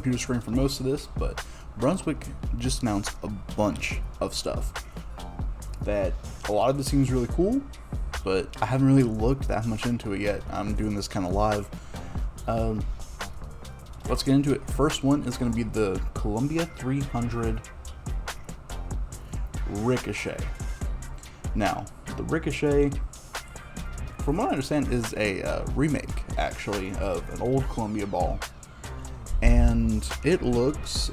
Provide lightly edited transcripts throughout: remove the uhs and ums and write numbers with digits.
computer screen for most of this, but Brunswick just announced a bunch of stuff that a lot of it seems really cool, but I haven't really looked that much into it yet. I'm doing this kind of live. Let's get into it. First one is going to be the Columbia 300 Ricochet. Now, the Ricochet, from what I understand, is a remake, actually, of an old Columbia ball. And it looks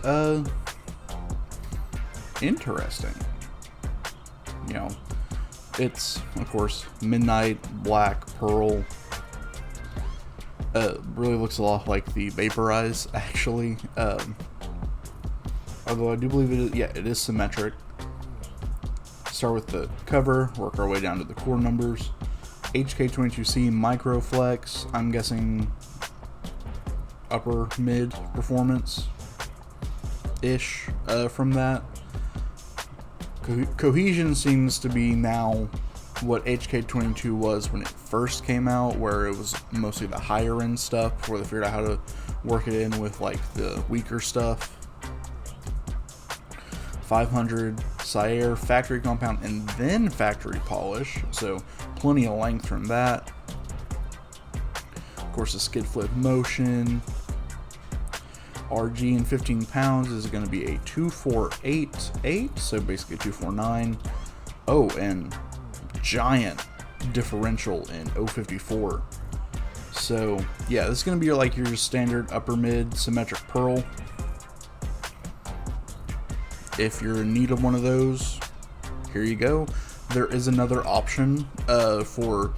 interesting. You know, it's, of course, midnight, black, pearl. Really looks a lot like the Vaporize, actually. Although I do believe it is, yeah, it is symmetric. Start with the cover, work our way down to the core numbers. HK22C Microflex, I'm guessing upper mid performance ish from that. Cohesion seems to be now what HK22 was when it first came out, where it was mostly the higher end stuff before they figured out how to work it in with like the weaker stuff. 500 Sierre factory compound and then factory polish, so plenty of length from that. Of course, the skid flip motion. RG in 15 pounds is going to be a 2488, so basically 249. Oh, and giant differential in 054. So yeah, this is going to be like your standard upper mid symmetric pearl. If you're in need of one of those, here you go. There is another option for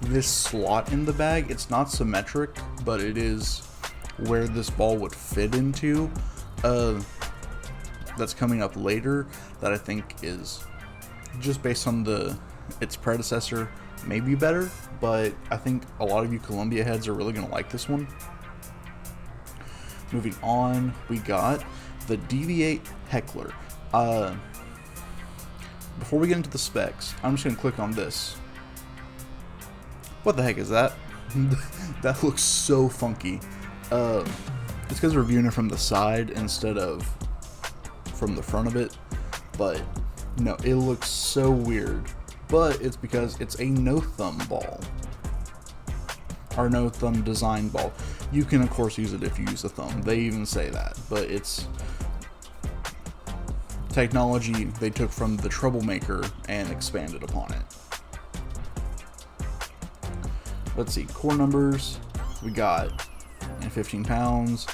this slot in the bag. It's not symmetric, but it is where this ball would fit into. That's coming up later, that I think is just based on its predecessor, maybe better, but I think a lot of you Columbia heads are really going to like this one. Moving on, we got the DV8 Heckler. Before we get into the specs, I'm just going to click on this. What the heck is that? That looks so funky. It's because we're viewing it from the side instead of from the front of it, but no, it looks so weird. But it's because it's a no thumb ball, or no thumb design ball. You can of course use it if you use a thumb. They even say that, but it's technology they took from the Troublemaker and expanded upon it. Let's see, core numbers. We got in 15 pounds,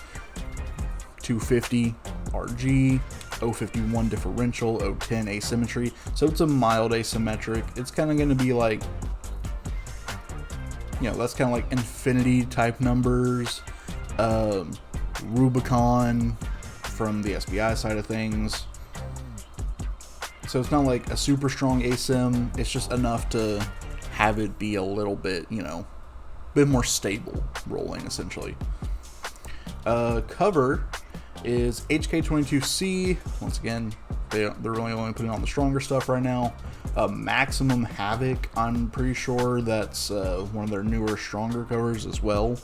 250 RG, 051 differential, 010 asymmetry. So it's a mild asymmetric. It's kind of going to be like, you know, that's kind of like infinity type numbers, Rubicon from the SBI side of things. So it's not like a super strong asym, it's just enough to have it be a little bit, you know, a bit more stable rolling, essentially. Cover is HK22C. Once again, they're really only putting on the stronger stuff right now. Maximum Havoc, I'm pretty sure that's one of their newer, stronger covers as well.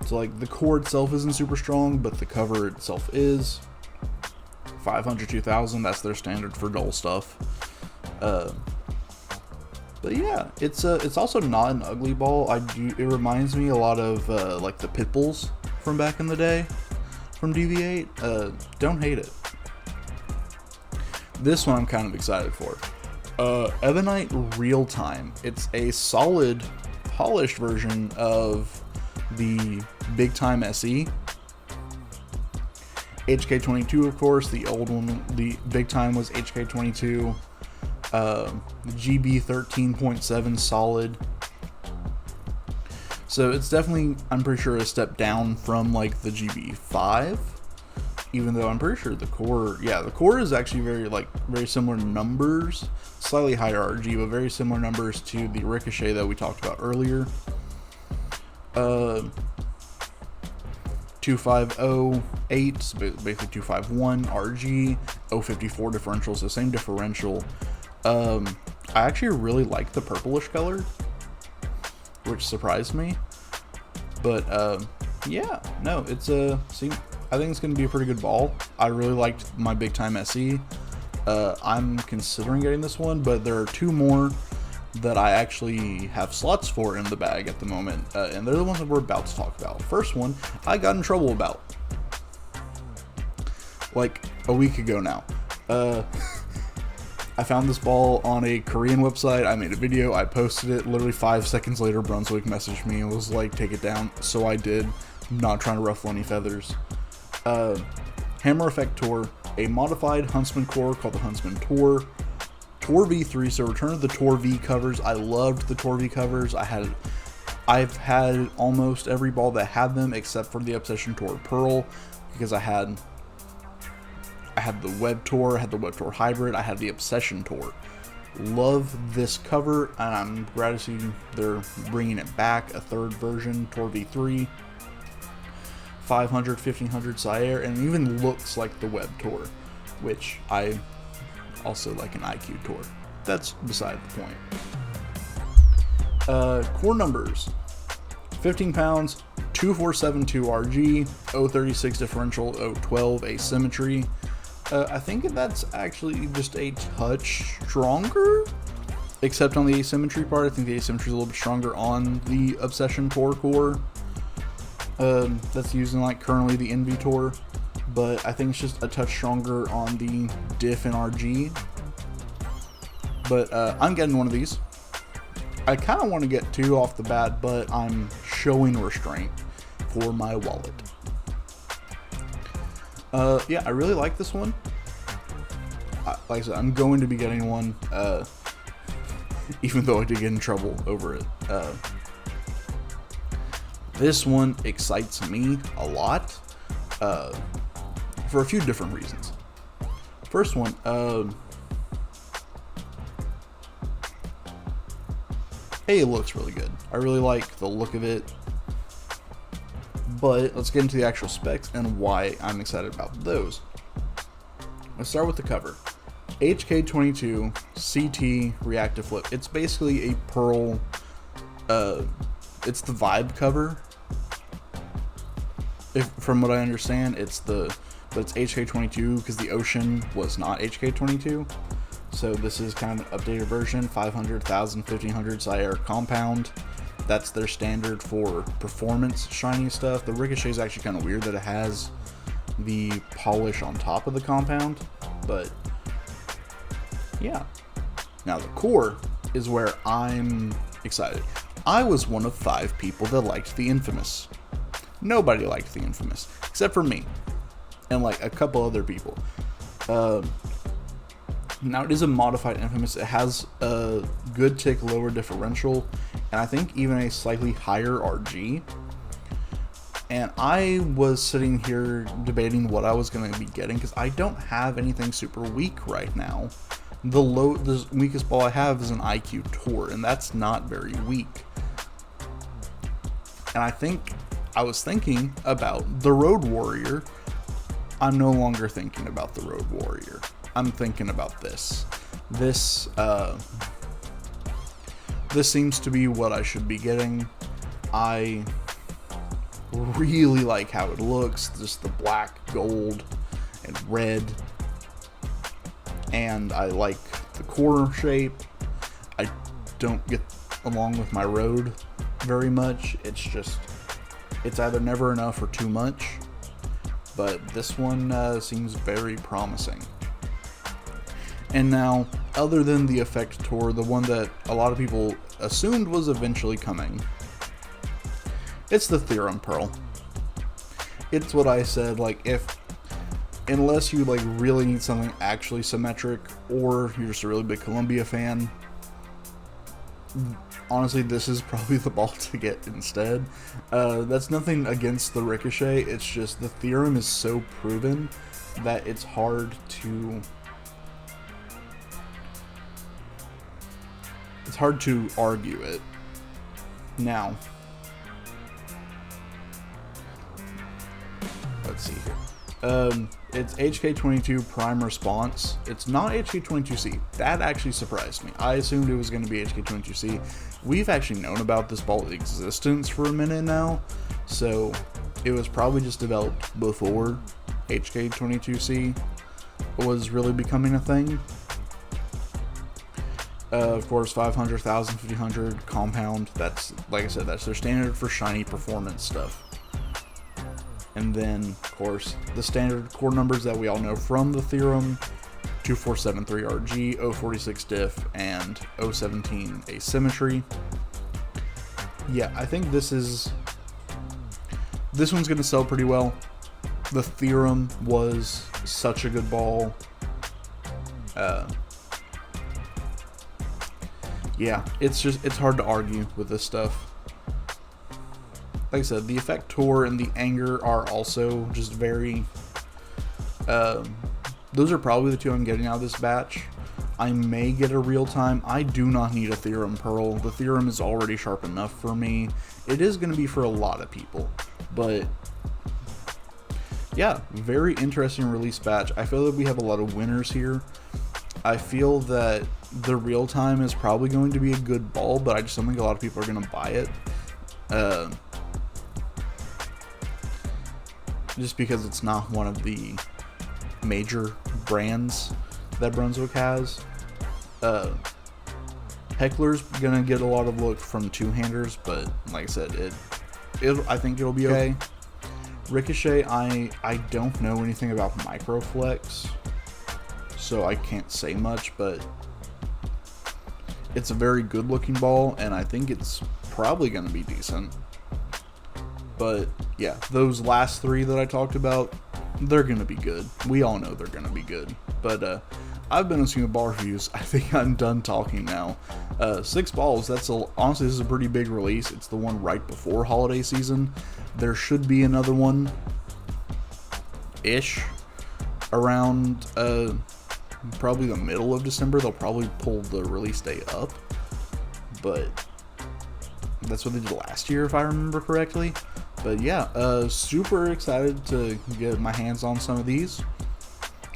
So like the core itself isn't super strong, but the cover itself is. 500 2000, that's their standard for dull stuff. But yeah, it's also not an ugly ball. It reminds me a lot of like the pit bulls from back in the day from DV8. Don't hate it. This one I'm kind of excited for. Ebonite Real Time. It's a solid polished version of the Big Time SE. HK22, of course, the old one, the Big Time was HK22. GB 13.7 solid. So it's definitely, I'm pretty sure, a step down from like the GB5. Even though I'm pretty sure the core, yeah, the core is actually very similar numbers, slightly higher RG, but very similar numbers to the Ricochet that we talked about earlier. 2508, basically 251 RG, 054 differential, so same differential. I actually really like the purplish color, which surprised me. But yeah, no, it's see, I think it's going to be a pretty good ball. I really liked my Big Time SE. I'm considering getting this one, but there are 2 more that I actually have slots for in the bag at the moment, and they're the ones that we're about to talk about. First one, I got in trouble about, like, a week ago now. I found this ball on a Korean website. I made a video, I posted it. Literally 5 seconds later, Brunswick messaged me and was like, take it down. So I did, not trying to ruffle any feathers. Hammer Effect Tour, a modified Huntsman core called the Huntsman Tour. Tour V3, so return of the Tour V covers. I loved the Tour V covers. I've had almost every ball that had them except for the Obsession Tour Pearl, because I had the Web Tour, I had the Web Tour Hybrid, I had the Obsession Tour. Love this cover, and I'm glad to see they're bringing it back, a 3rd version, Tour V3, 500, 1500 Sire, and it even looks like the Web Tour, which I also like an IQ Tour. That's beside the point. Core numbers, 15 pounds, 2472 RG, 036 differential, 012 asymmetry. I think that's actually just a touch stronger, except on the asymmetry part. I think the asymmetry is a little bit stronger on the Obsession Tour core. That's using like currently the Envy Tour, but I think it's just a touch stronger on the diff and RG. But I'm getting one of these. I kind of want to get 2 off the bat, but I'm showing restraint for my wallet. Yeah, I really like this one. Like I said, I'm going to be getting one, even though I did get in trouble over it. This one excites me a lot, for a few different reasons. First one, hey, it looks really good. I really like the look of it. But let's get into the actual specs and why I'm excited about those. Let's start with the cover. HK22 CT Reactive Flip. It's basically a Pearl, it's the Vibe cover. From what I understand, but it's HK22 because the Ocean was not HK22. So this is kind of an updated version, 500, 1000, 1500 Sire compound. That's their standard for performance shiny stuff. The Ricochet is actually kind of weird that it has the polish on top of the compound, but yeah. Now the core is where I'm excited. I was one of 5 people that liked the Infamous. Nobody liked the Infamous, except for me, and like a couple other people. Now it is a modified Infamous. It has a good tick lower differential, and I think even a slightly higher RG. And I was sitting here debating what I was going to be getting, because I don't have anything super weak right now. The weakest ball I have is an IQ Tour, and that's not very weak. And I was thinking about the Road Warrior. I'm no longer thinking about the Road Warrior. I'm thinking about this. This seems to be what I should be getting. I really like how it looks, just the black, gold, and red. And I like the core shape. I don't get along with my Road very much. It's either never enough or too much. But this one seems very promising. And now, other than the Effect Tour, the one that a lot of people assumed was eventually coming, it's the Theorem Pearl. It's what I said, like, unless you like really need something actually symmetric, or you're just a really big Columbia fan, honestly, this is probably the ball to get instead. That's nothing against the Ricochet, it's just the Theorem is so proven that it's hard to argue it. Now, let's see here. It's HK22 Prime Response. It's not HK22C. That actually surprised me. I assumed it was going to be HK22C. We've actually known about this ball's existence for a minute now, so it was probably just developed before HK22C was really becoming a thing. Of course, 500, 1000, 1500 compound. That's, like I said, that's their standard for shiny performance stuff. And then, of course, the standard core numbers that we all know from the Theorem: 2473 RG, 046 diff, and 017 asymmetry. Yeah, I think this one's going to sell pretty well. The Theorem was such a good ball. Yeah, it's hard to argue with this stuff. Like I said, the Effector and the Anger are also just very... those are probably the two I'm getting out of this batch. I may get a real-time. I do not need a Theorem Pearl. The Theorem is already sharp enough for me. It is going to be for a lot of people. But, yeah, very interesting release batch. I feel that we have a lot of winners here. I feel that the real-time is probably going to be a good ball, but I just don't think a lot of people are going to buy it. Just because it's not one of the major brands that Brunswick has. Heckler's gonna get a lot of look from two-handers, but like I said, I think it'll be okay. Ricochet, I don't know anything about Microflex, so I can't say much, but it's a very good looking ball, and I think it's probably gonna be decent. But yeah, those last three that I talked about, they're going to be good. We all know they're going to be good. But I've been listening to ball reviews. I think I'm done talking now. 6 balls, honestly, this is a pretty big release. It's the one right before holiday season. There should be another one-ish around probably the middle of December. They'll probably pull the release date up. But that's what they did last year, if I remember correctly. But yeah, super excited to get my hands on some of these.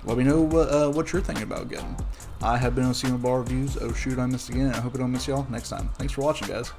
Let me know what you're thinking about getting. I have been OSIMANews Ball Reviews. Oh shoot, I missed again, and I hope I don't miss y'all next time. Thanks for watching, guys.